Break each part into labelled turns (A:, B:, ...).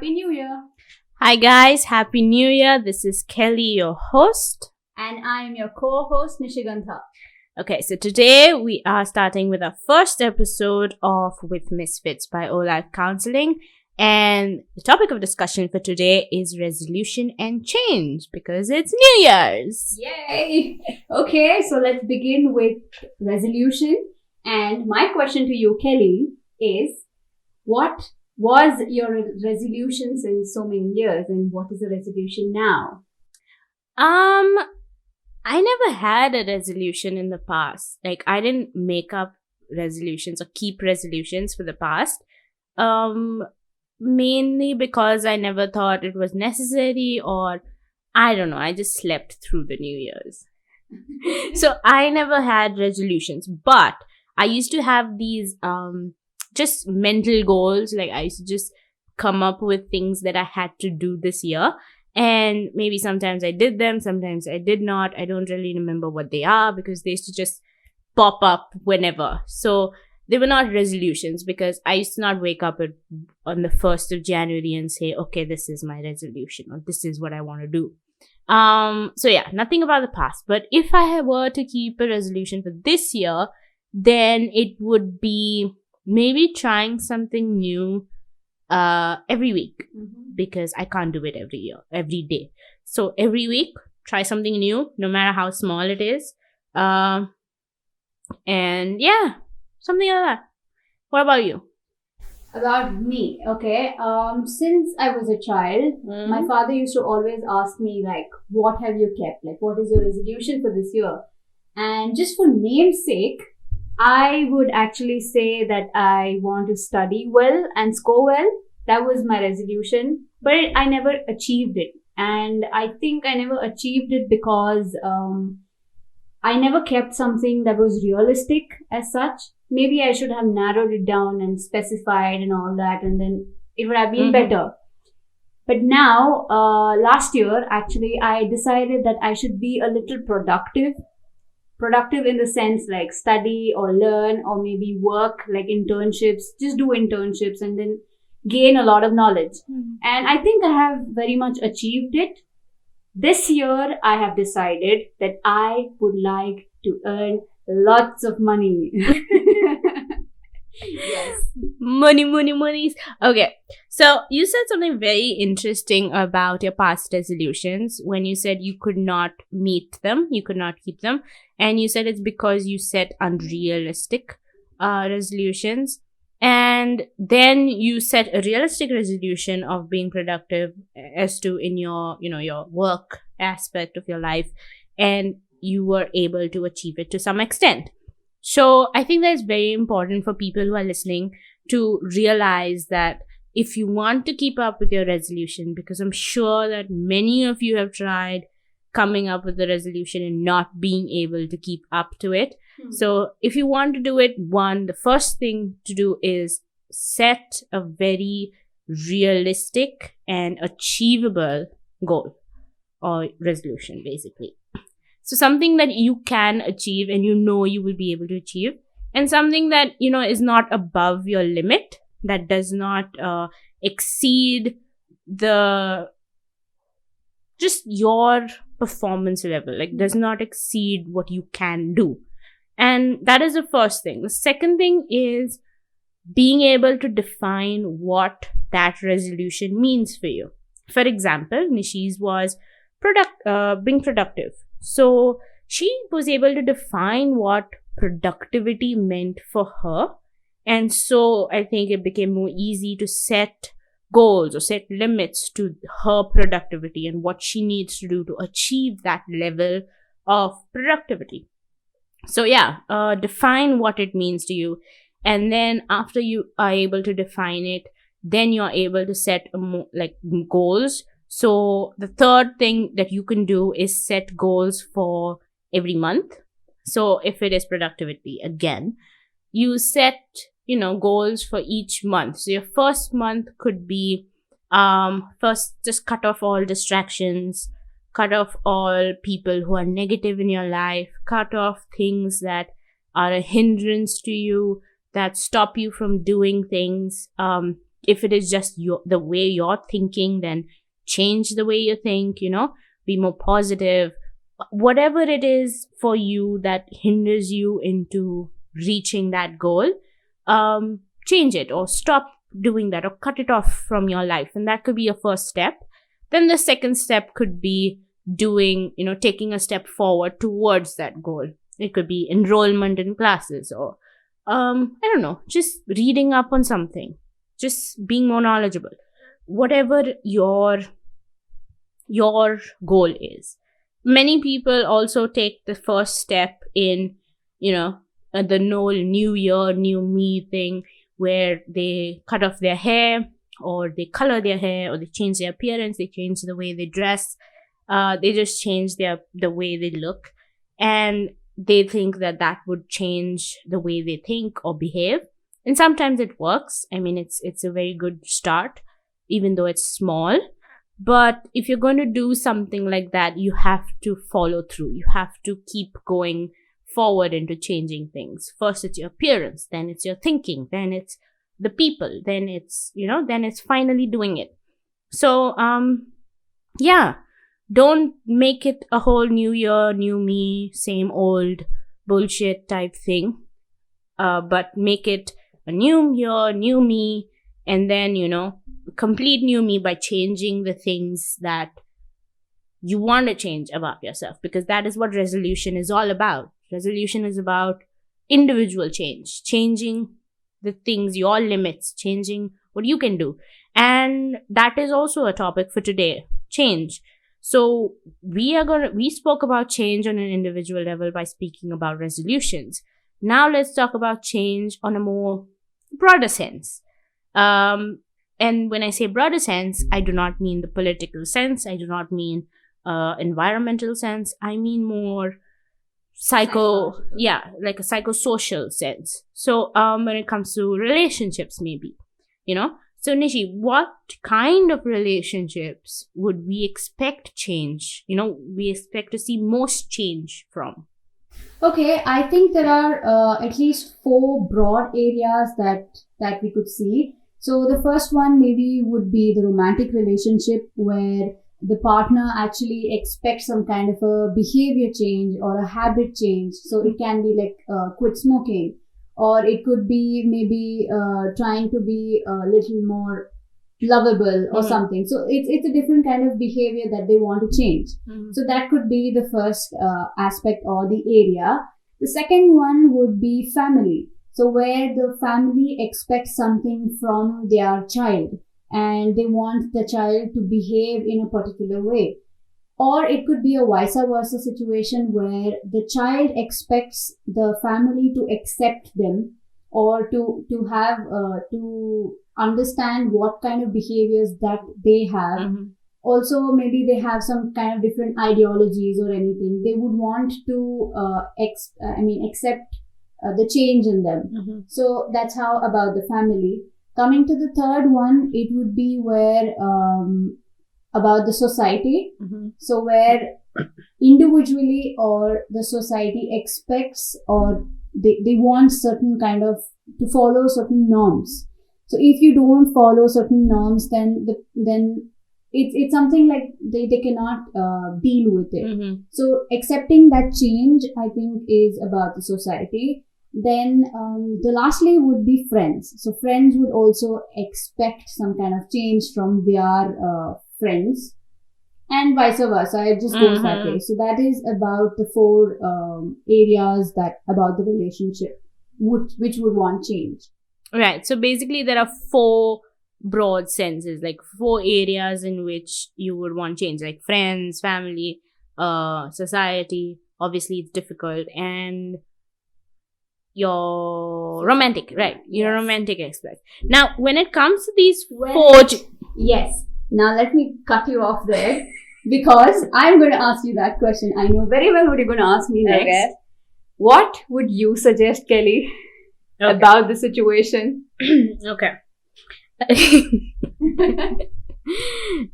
A: Happy New Year!
B: Hi guys, Happy New Year. This is Kelly, your host.
A: And I am your co-host, Nishi.
B: Okay, so today we are starting with our first episode of With Misfits by O-Life Counseling. And the topic of discussion for today is resolution and change because it's New Year's.
A: Yay! Okay, so let's begin with resolution. And my question to you, Kelly, is what was your resolution since so many years and what is the resolution now?
B: I never had a resolution in the past. Like, I didn't make up resolutions or keep resolutions for the past. Mainly because I never thought it was necessary, or I don't know, I just slept through the New Year's. So I never had resolutions, but I used to have these just mental goals. Like, I used to just come up with things that I had to do this year. And maybe sometimes I did them, sometimes I did not. I don't really remember what they are because they used to just pop up whenever. So they were not resolutions because I used to not wake up on the 1st of January and say, okay, this is my resolution or this is what I want to do. So yeah, nothing about the past. But if I were to keep a resolution for this year, then it would be maybe trying something new every week, because I can't do it every day. So every week, try something new, no matter how small it is. And yeah, something like that. What about you?
A: About me, okay. Since I was a child, my father used to always ask me, like, what have you kept? Like, what is your resolution for this year? And just for name's sake, I would actually say that I want to study well and score well. That was my resolution, but I never achieved it. And I think I never achieved it because I never kept something that was realistic as such. Maybe I should have narrowed it down and specified and all that, and then it would have been better. But now, last year, actually, I decided that I should be a little productive in the sense like study or learn or maybe work, like internships, just do internships and then gain a lot of knowledge. And I think I have very much achieved it. This year, I have decided that I would like to earn lots of money. Yes.
B: Money. Okay. So you said something very interesting about your past resolutions when you said you could not meet them, you could not keep them. And you said it's because you set unrealistic resolutions. And then you set a realistic resolution of being productive as to in your, your work aspect of your life. And you were able to achieve it to some extent. So I think that's very important for people who are listening to realize that if you want to keep up with your resolution, because I'm sure that many of you have tried coming up with a resolution and not being able to keep up to it. So if you want to do it, the first thing to do is set a very realistic and achievable goal or resolution, basically. So something that you can achieve and you will be able to achieve, and something that, is not above your limit, that does not exceed just your performance level, like does not exceed what you can do. And that is the first thing. The second thing is being able to define what that resolution means for you. For example, Nishi's was being productive. So she was able to define what productivity meant for her. And so I think it became more easy to set goals or set limits to her productivity and what she needs to do to achieve that level of productivity. So yeah, define what it means to you. And then after you are able to define it, then you're able to set goals. So the third thing that you can do is set goals for every month. So if it is productivity, again, you set, goals for each month. So your first month could be, first just cut off all distractions, cut off all people who are negative in your life, cut off things that are a hindrance to you, that stop you from doing things. if it is just the way you're thinking, then change the way you think, be more positive. Whatever it is for you that hinders you into reaching that goal, change it or stop doing that or cut it off from your life. And that could be your first step. Then the second step could be taking a step forward towards that goal. It could be enrollment in classes, or I don't know, just reading up on something, just being more knowledgeable. Whatever your goal is. Many people also take the first step in, the whole new year, new me thing, where they cut off their hair, or they color their hair, or they change their appearance, they change the way they dress, they just change the way they look, and they think that would change the way they think or behave. And sometimes it works. I mean, it's a very good start, even though it's small. But if you're going to do something like that, you have to follow through. You have to keep going forward into changing things. First, it's your appearance, then it's your thinking, then it's the people, then it's finally doing it. So, don't make it a whole new year, new me, same old bullshit type thing. But make it a new year, new me, and then, complete new me by changing the things that you want to change about yourself, because that is what resolution is all about. Resolution is about individual change, changing the things, your limits, changing what you can do. And that is also a topic for today, change. So we spoke about change on an individual level by speaking about resolutions. Now let's talk about change on a more broader sense. And when I say broader sense, I do not mean the political sense. I do not mean environmental sense. I mean more like a psychosocial sense. So when it comes to relationships, maybe, So Nishi, what kind of relationships would we expect change? We expect to see most change from.
A: Okay, I think there are at least 4 broad areas that we could see. So the first one maybe would be the romantic relationship, where the partner actually expects some kind of a behavior change or a habit change. So it can be like quit smoking, or it could be maybe trying to be a little more lovable or something. So it's a different kind of behavior that they want to change. So that could be the first aspect or the area. The second one would be family. So where the family expects something from their child and they want the child to behave in a particular way. Or it could be a vice versa situation where the child expects the family to accept them, or to have to understand what kind of behaviors that they have. Also, maybe they have some kind of different ideologies or anything. They would want to accept the change in them. So that's how about the family. Coming to the third one, it would be where about the society. So where individually or the society expects, or they want certain kind of to follow certain norms. So if you don't follow certain norms, then it's something like they cannot deal with it. So accepting that change, I think, is about the society. Then the lastly would be friends. So friends would also expect some kind of change from their friends, and vice versa. It just goes that way. So that is about the 4 areas that about the relationship which would want change.
B: Right. So basically there are 4 broad senses, like 4 areas in which you would want change, like friends, family, society. Obviously it's difficult, and your romantic, right? Your romantic aspect. Now, when it comes to these 4...
A: Yes. Now let me cut you off there, because I'm going to ask you that question. I know very well what you're going to ask me next.
C: Okay.
A: What would you suggest, Kelly, about the situation?
B: Okay.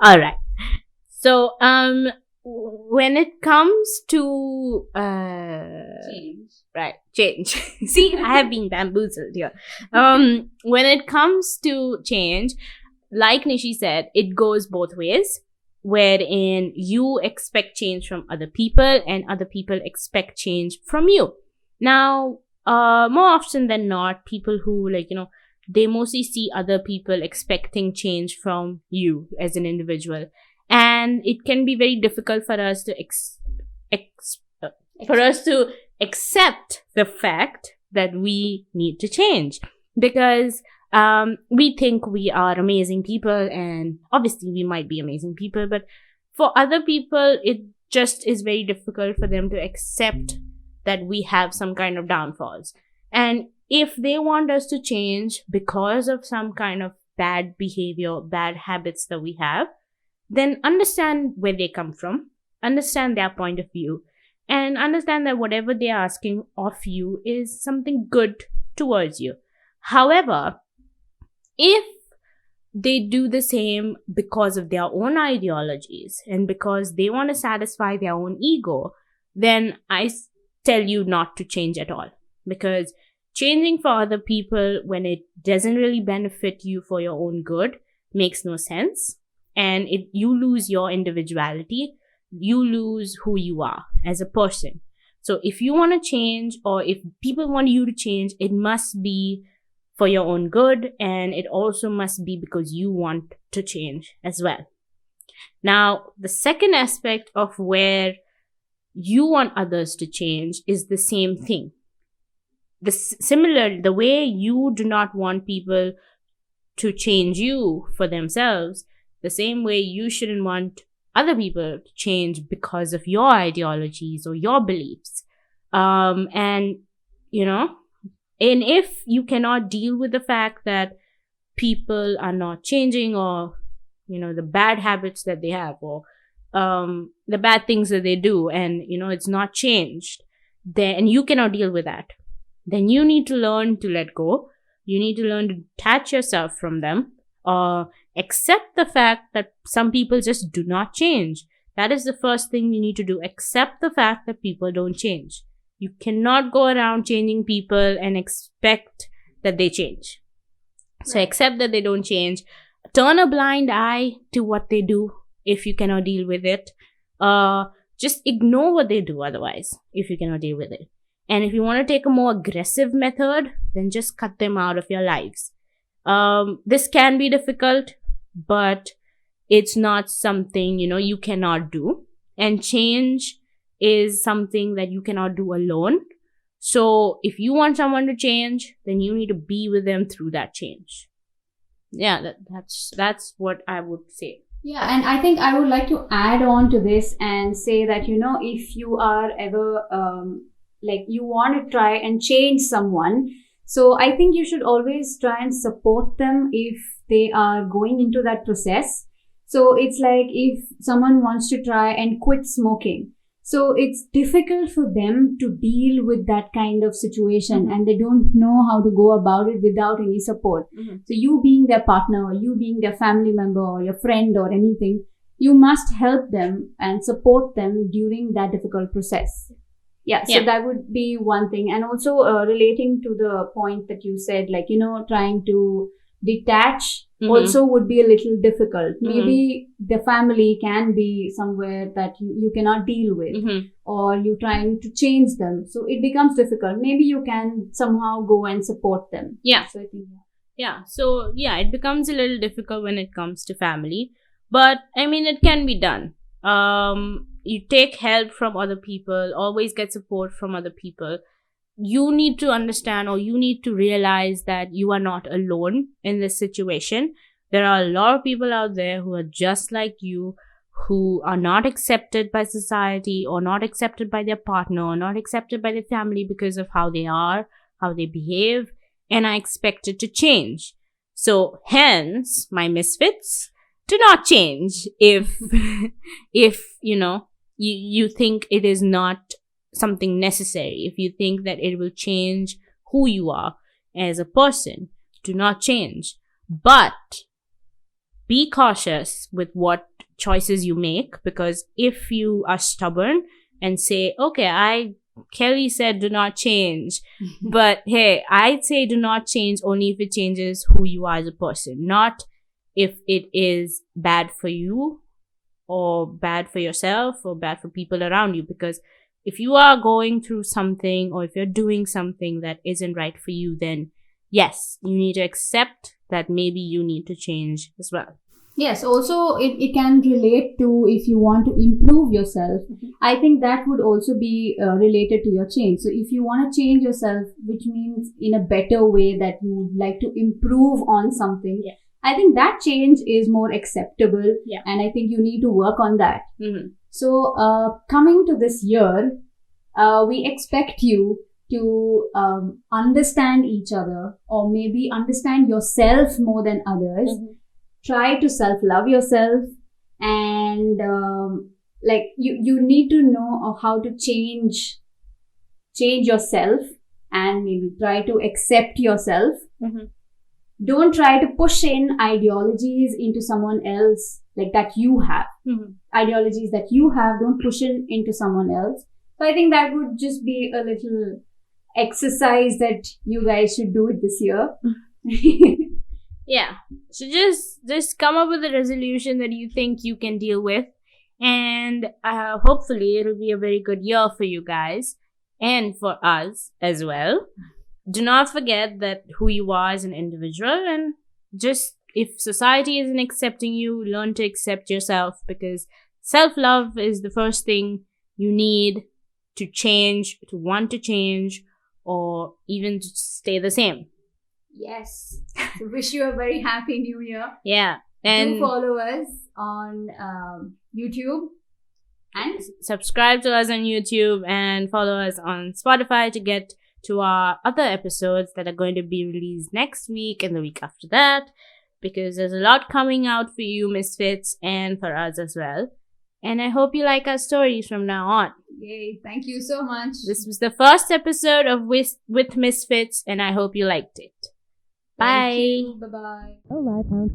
B: All right. So, when it comes to change. See, I have been bamboozled here. When it comes to change, like Nishi said, it goes both ways, wherein you expect change from other people and other people expect change from you. Now, more often than not, people who they mostly see other people expecting change from you as an individual, and it can be very difficult for us to accept the fact that we need to change, because we think we are amazing people, and obviously we might be amazing people, but for other people, it just is very difficult for them to accept that we have some kind of downfalls. And if they want us to change because of some kind of bad behavior, bad habits that we have, then understand where they come from, understand their point of view, and understand that whatever they're asking of you is something good towards you. However, if they do the same because of their own ideologies and because they want to satisfy their own ego, then I tell you not to change at all. Because changing for other people when it doesn't really benefit you for your own good makes no sense. And you lose your individuality, you lose who you are as a person. So if you want to change, or if people want you to change, it must be for your own good, and it also must be because you want to change as well. Now, the second aspect of where you want others to change is the same thing. The way you do not want people to change you for themselves, the same way you shouldn't want other people to change because of your ideologies or your beliefs. And if you cannot deal with the fact that people are not changing, or, the bad habits that they have, or the bad things that they do, and, it's not changed, then you cannot deal with that. Then you need to learn to let go. You need to learn to detach yourself from them, or accept the fact that some people just do not change. That is the first thing you need to do. Accept the fact that people don't change. You cannot go around changing people and expect that they change. So accept that they don't change. Turn a blind eye to what they do if you cannot deal with it. Just ignore what they do otherwise if you cannot deal with it. And if you want to take a more aggressive method, then just cut them out of your lives. This can be difficult, but it's not something, you cannot do. And change is something that you cannot do alone. So if you want someone to change, then you need to be with them through that change. Yeah, that's what I would say.
A: Yeah, and I think I would like to add on to this and say that, if you are ever, you want to try and change someone, so I think you should always try and support them if they are going into that process. So it's like if someone wants to try and quit smoking, so it's difficult for them to deal with that kind of situation, and they don't know how to go about it without any support. So you being their partner, or you being their family member, or your friend, or anything, you must help them and support them during that difficult process. So that would be one thing. And also relating to the point that you said, trying to detach also would be a little difficult. Maybe the family can be somewhere that you cannot deal with, or you're trying to change them. So it becomes difficult. Maybe you can somehow go and support them.
B: Yeah.
A: So I think,
B: So it becomes a little difficult when it comes to family. But, it can be done. You take help from other people, always get support from other people. You need to understand, or you need to realize that you are not alone in this situation. There are a lot of people out there who are just like you, who are not accepted by society, or not accepted by their partner, or not accepted by their family because of how they are, how they behave, and are expected to change. So hence, my misfits, do not change if you think it is not something necessary. If you think that it will change who you are as a person, do not change. But be cautious with what choices you make. Because if you are stubborn and say, okay, Kelly said do not change, but hey, I'd say do not change only if it changes who you are as a person, not if it is bad for you or bad for yourself or bad for people around you. Because if you are going through something or if you're doing something that isn't right for you, then yes, you need to accept that maybe you need to change as well.
A: Yes, also it can relate to if you want to improve yourself. I think that would also be related to your change. So if you want to change yourself, which means in a better way that you would like to improve on something,
B: Yeah.
A: I think that change is more acceptable.
B: Yeah.
A: And I think you need to work on that.
B: Mm-hmm.
A: So coming to this year, we expect you to understand each other, or maybe understand yourself more than others.
B: Mm-hmm.
A: Try to self-love yourself, and like you need to know how to change yourself, and maybe try to accept yourself.
B: Mm-hmm.
A: Don't try to push in ideologies into someone else, like that you have.
B: Mm-hmm.
A: Ideologies that you have, don't push in into someone else. So I think that would just be a little exercise that you guys should do it this year.
B: Yeah. So just come up with a resolution that you think you can deal with, and hopefully it'll be a very good year for you guys and for us as well. Do not forget that who you are as an individual, and just if society isn't accepting you, learn to accept yourself, because self-love is the first thing you need to change, to want to change, or even to stay the same.
A: Yes. So wish you a very happy new year.
B: Yeah. And
A: do follow us on YouTube, and
B: subscribe to us on YouTube, and follow us on Spotify to get to our other episodes that are going to be released next week and the week after that, because there's a lot coming out for you Misfits and for us as well. And I hope you like our stories from now on.
A: Yay, thank you so much.
B: This was the first episode of with Misfits, and I hope you liked it. Bye.
A: Bye-bye.
C: Oh, live sounds